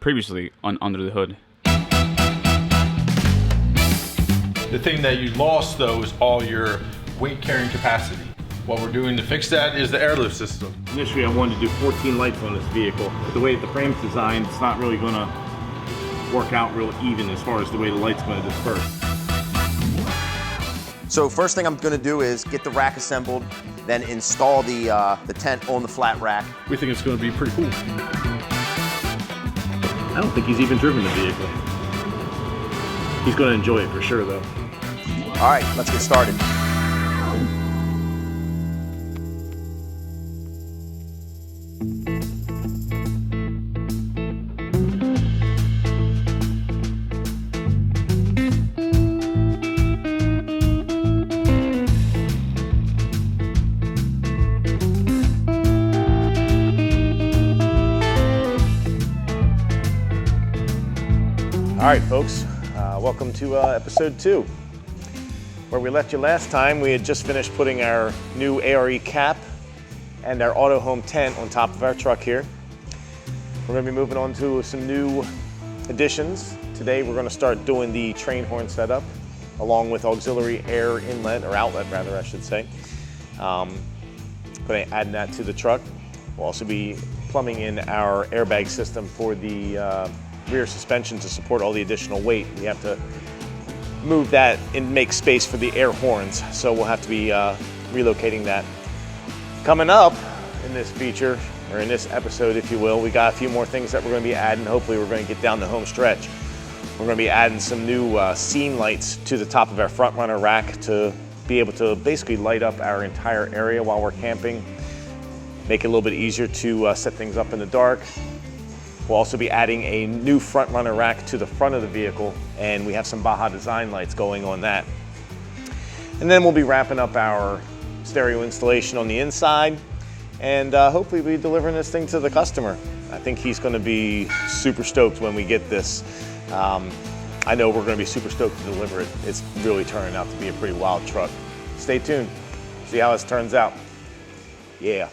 previously under the hood. The thing that you lost though is all your weight carrying capacity. What we're doing to fix that is the airlift system. Initially I wanted to do 14 lights on this vehicle, but the way that the frame's designed, it's not really gonna work out real even as far as the way the light's gonna disperse. So first thing I'm gonna do is get the rack assembled, then install the tent on the flat rack. We think it's gonna be pretty cool. I don't think he's even driven the vehicle. He's gonna enjoy it for sure though. All right, let's get started. All right, folks, welcome to episode 2. Where we left you last time, we had just finished putting our new ARE cap and our auto home tent on top of our truck here. We're gonna be moving on to some new additions. Today we're gonna start doing the train horn setup along with auxiliary air inlet, or outlet rather I should say. Adding that to the truck. We'll also be plumbing in our airbag system for the rear suspension to support all the additional weight. We have to move that and make space for the air horns, so we'll have to be relocating that. Coming up in this feature, or in this episode if you will, we got a few more things that we're going to be adding. Hopefully we're going to get down the home stretch. We're going to be adding some new scene lights to the top of our front runner rack to be able to basically light up our entire area while we're camping, make it a little bit easier to set things up in the dark. We'll also be adding a new front runner rack to the front of the vehicle, and we have some BajaDesigns lights going on that. And then we'll be wrapping up our stereo installation on the inside, and hopefully be delivering this thing to the customer. I think he's going to be super stoked when we get this. I know we're going to be super stoked to deliver it. It's really turning out to be a pretty wild truck. Stay tuned, see how this turns out. Yeah.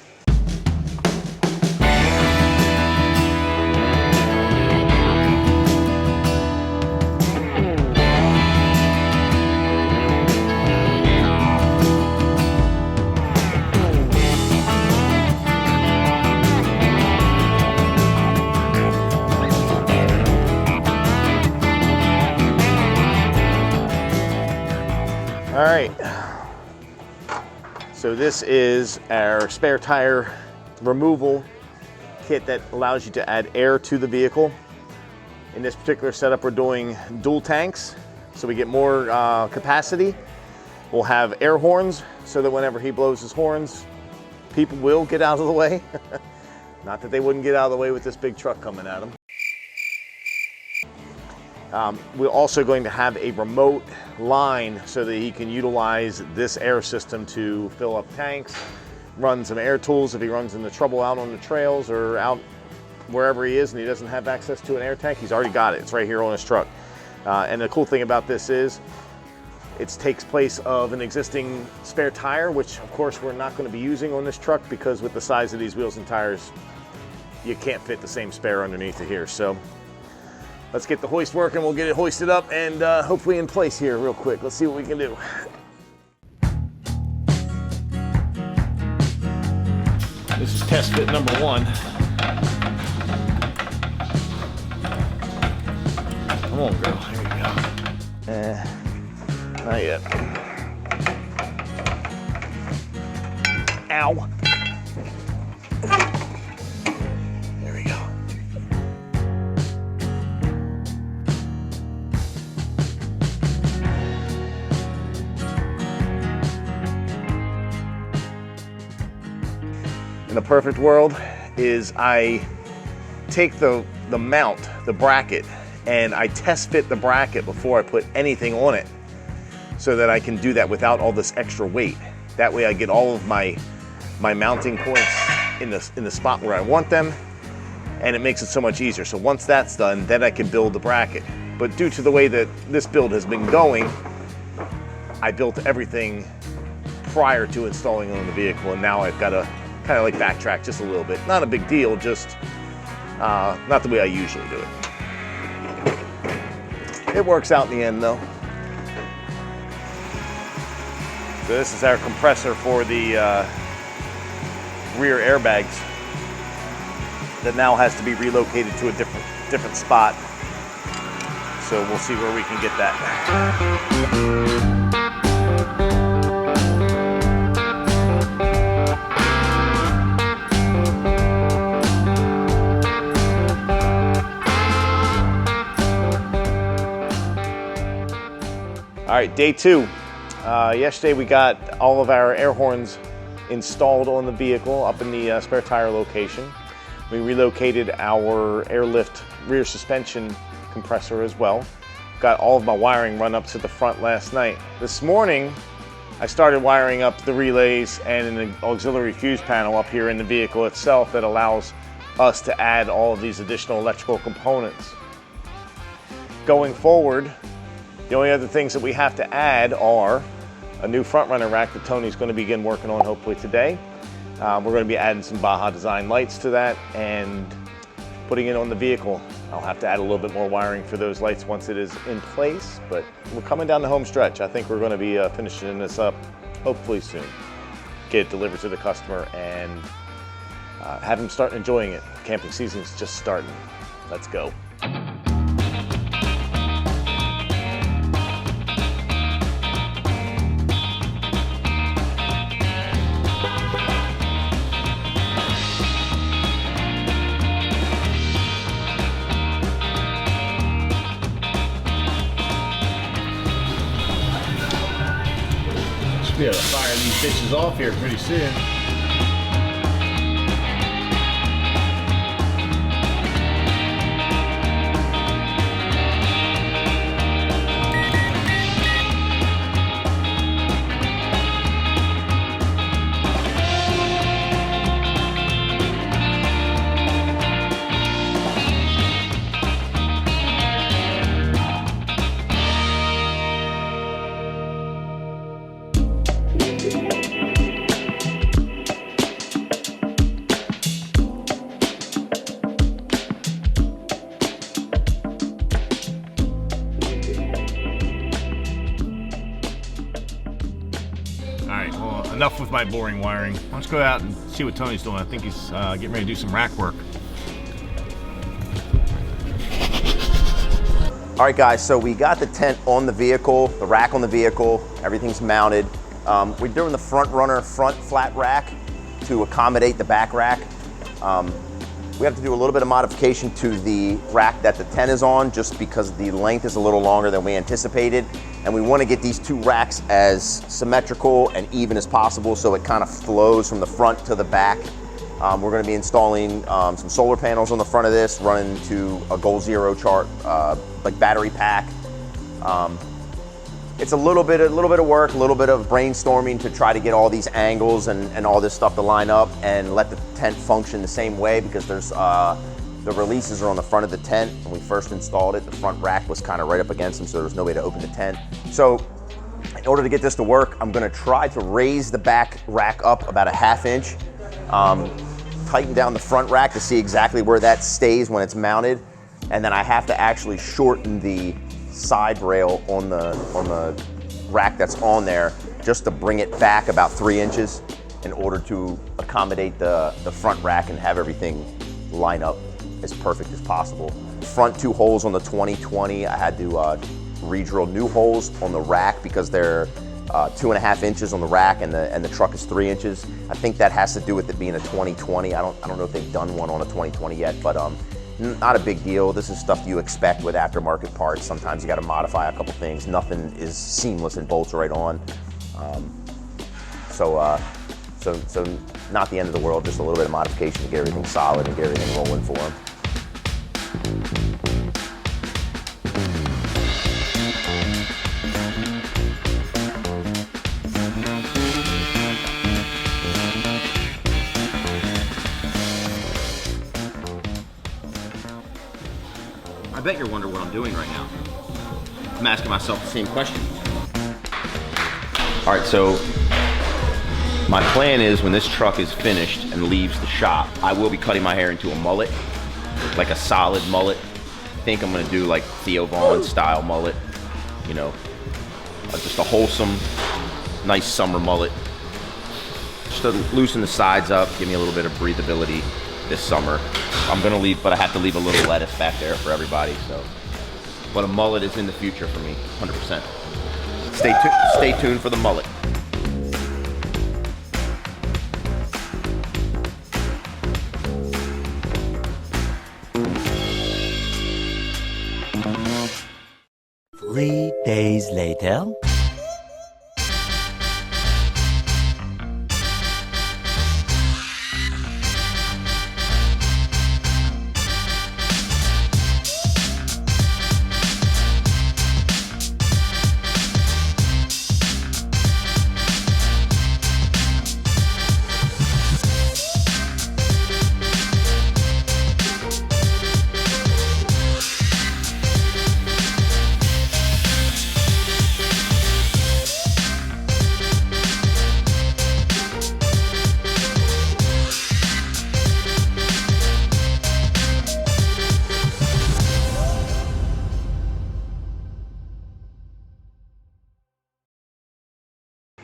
All right, so this is our spare tire removal kit that allows you to add air to the vehicle. In this particular setup, we're doing dual tanks, so we get more capacity. We'll have air horns so that whenever he blows his horns, people will get out of the way. Not that they wouldn't get out of the way with this big truck coming at them. We're also going to have a remote line so that he can utilize this air system to fill up tanks, run some air tools if he runs into trouble out on the trails or out wherever he is and he doesn't have access to an air tank. He's already got it. It's right here on his truck. And the cool thing about this is it takes place of an existing spare tire, which of course we're not going to be using on this truck because with the size of these wheels and tires, you can't fit the same spare underneath it here. So let's get the hoist working. We'll get it hoisted up and hopefully in place here real quick. Let's see what we can do. This is test fit number 1. Come on, girl. Here we go. Not yet. Ow. There we go. In the perfect world is I take the mount, the bracket, and I test fit the bracket before I put anything on it so that I can do that without all this extra weight. That way I get all of my mounting points in the spot where I want them, and it makes it so much easier. So once that's done, then I can build the bracket. But due to the way that this build has been going, I built everything prior to installing it on the vehicle, and now I've got to kind of like backtrack just a little bit. Not a big deal, just Not the way I usually do it. It works out in the end though. So this is our compressor for the rear airbags that now has to be relocated to a different spot. So we'll see where we can get that. All right, day 2. Yesterday we got all of our air horns installed on the vehicle up in the spare tire location. We relocated our airlift rear suspension compressor as well. Got all of my wiring run up to the front last night. This morning, I started wiring up the relays and an auxiliary fuse panel up here in the vehicle itself that allows us to add all of these additional electrical components. Going forward, the only other things that we have to add are a new front runner rack that Tony's going to begin working on hopefully today. We're going to be adding some BajaDesign lights to that and putting it on the vehicle. I'll have to add a little bit more wiring for those lights once it is in place, but we're coming down the home stretch. I think we're going to be finishing this up hopefully soon. Get it delivered to the customer and have them start enjoying it. Camping season's just starting. Let's go. Be able to fire these bitches off here pretty soon. Enough with my boring wiring. Let's go out and see what Tony's doing. I think he's getting ready to do some rack work. All right guys, so we got the tent on the vehicle, the rack on the vehicle, everything's mounted. We're doing the front runner front flat rack to accommodate the back rack. We have to do a little bit of modification to the rack that the tent is on just because the length is a little longer than we anticipated. And we want to get these two racks as symmetrical and even as possible so it kind of flows from the front to the back. We're going to be installing some solar panels on the front of this, running to a Goal Zero chart, like battery pack. It's a little bit of work, a little bit of brainstorming to try to get all these angles and all this stuff to line up and let the tent function the same way because there's the releases are on the front of the tent. When we first installed it, the front rack was kind of right up against them, so there was no way to open the tent. So in order to get this to work, I'm gonna try to raise the back rack up about a ½ inch, tighten down the front rack to see exactly where that stays when it's mounted, and then I have to actually shorten the side rail on the rack that's on there just to bring it back about 3 inches in order to accommodate the front rack and have everything line up as perfect as possible. Front 2 holes on the 2020, I had to re-drill new holes on the rack because they're 2.5 inches on the rack and the truck is 3 inches. I think that has to do with it being a 2020. I don't know if they've done one on a 2020 yet, but not a big deal. This is stuff you expect with aftermarket parts. Sometimes you got to modify a couple things. Nothing is seamless and bolts right on. So not the end of the world, just a little bit of modification to get everything solid and get everything rolling for them. I bet you're wondering what I'm doing right now. I'm asking myself the same question. All right, so my plan is when this truck is finished and leaves the shop, I will be cutting my hair into a mullet like a solid mullet. I think I'm gonna do like Theo Vaughn style mullet. You know, just a wholesome, nice summer mullet. Just to loosen the sides up, give me a little bit of breathability this summer. I'm gonna leave, but I have to leave a little lettuce back there for everybody. So, but a mullet is in the future for me, 100%. Stay tuned for the mullet. Three days later.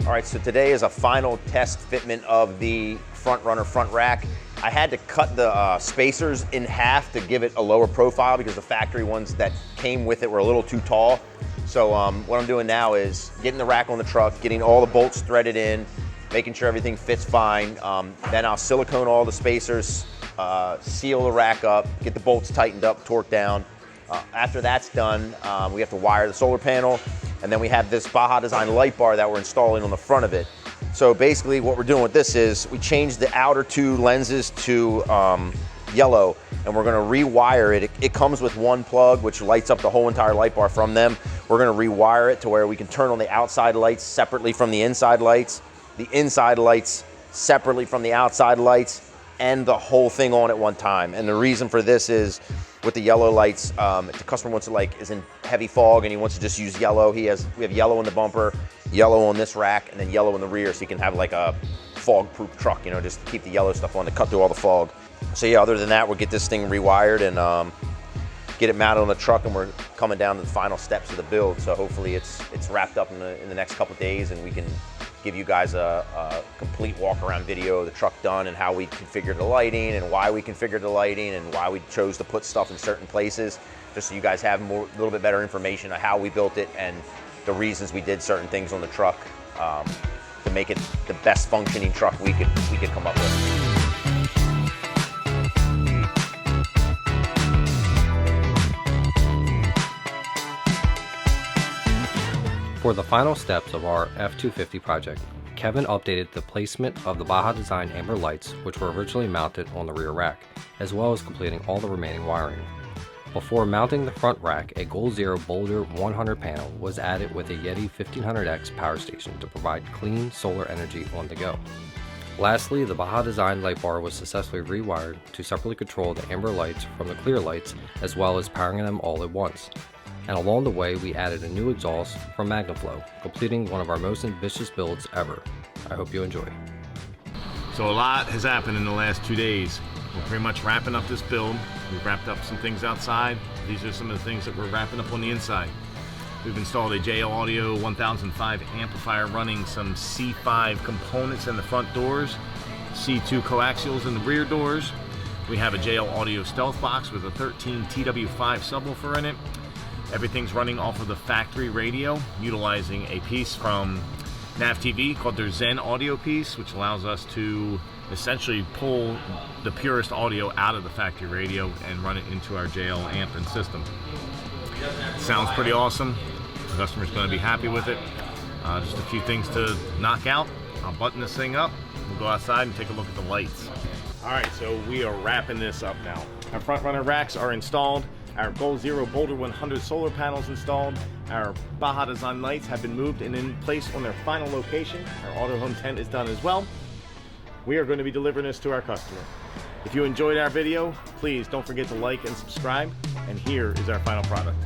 All right, so today is a final test fitment of the front runner front rack. I had to cut the spacers in half to give it a lower profile because the factory ones that came with it were a little too tall. So what I'm doing now is getting the rack on the truck, getting all the bolts threaded in, making sure everything fits fine. Then I'll silicone all the spacers, seal the rack up, get the bolts tightened up, torqued down. After that's done, we have to wire the solar panel, and then we have this BajaDesigns light bar that we're installing on the front of it. So basically what we're doing with this is we changed the outer two lenses to yellow, and we're gonna rewire it. It comes with one plug, which lights up the whole entire light bar from them. We're gonna rewire it to where we can turn on the outside lights separately from the inside lights, the inside lights separately from the outside lights, and the whole thing on at one time. And the reason for this is with the yellow lights, if the customer wants to is in heavy fog and he wants to just use yellow, we have yellow in the bumper, yellow on this rack, and then yellow in the rear, so you can have like a fog-proof truck, you know, just keep the yellow stuff on to cut through all the fog. So yeah, other than that, we'll get this thing rewired and get it mounted on the truck, and we're coming down to the final steps of the build. So hopefully it's wrapped up in the next couple of days, and we can give you guys a complete walk-around video of the truck done and how we configured the lighting and why we configured the lighting and why we chose to put stuff in certain places, just so you guys have a little bit better information on how we built it and the reasons we did certain things on the truck to make it the best functioning truck we could come up with. For the final steps of our F-250 project, Kevin updated the placement of the BajaDesigns amber lights, which were originally mounted on the rear rack, as well as completing all the remaining wiring. Before mounting the front rack, a Goal Zero Boulder 100 panel was added with a Yeti 1500X power station to provide clean solar energy on the go. Lastly, the BajaDesigns light bar was successfully rewired to separately control the amber lights from the clear lights, as well as powering them all at once. And along the way, we added a new exhaust from MagnaFlow, completing one of our most ambitious builds ever. I hope you enjoy. So a lot has happened in the last 2 days. We're pretty much wrapping up this build. We've wrapped up some things outside. These are some of the things that we're wrapping up on the inside. We've installed a JL Audio 1005 amplifier running some C5 components in the front doors, C2 coaxials in the rear doors. We have a JL Audio stealth box with a 13 TW5 subwoofer in it. Everything's running off of the factory radio, utilizing a piece from Nav TV called their Zen audio piece, which allows us to essentially pull the purest audio out of the factory radio and run it into our JL amp and system. It sounds pretty awesome. The customer's going to be happy with it. Just a few things to knock out. I'll button this thing up. We'll go outside and take a look at the lights. All right, so we are wrapping this up now. Our front runner racks are installed. Our Goal Zero Boulder 100 solar panels installed. Our BajaDesigns lights have been moved and in place on their final location. Our auto home tent is done as well. We are going to be delivering this to our customer. If you enjoyed our video, please don't forget to like and subscribe. And here is our final product.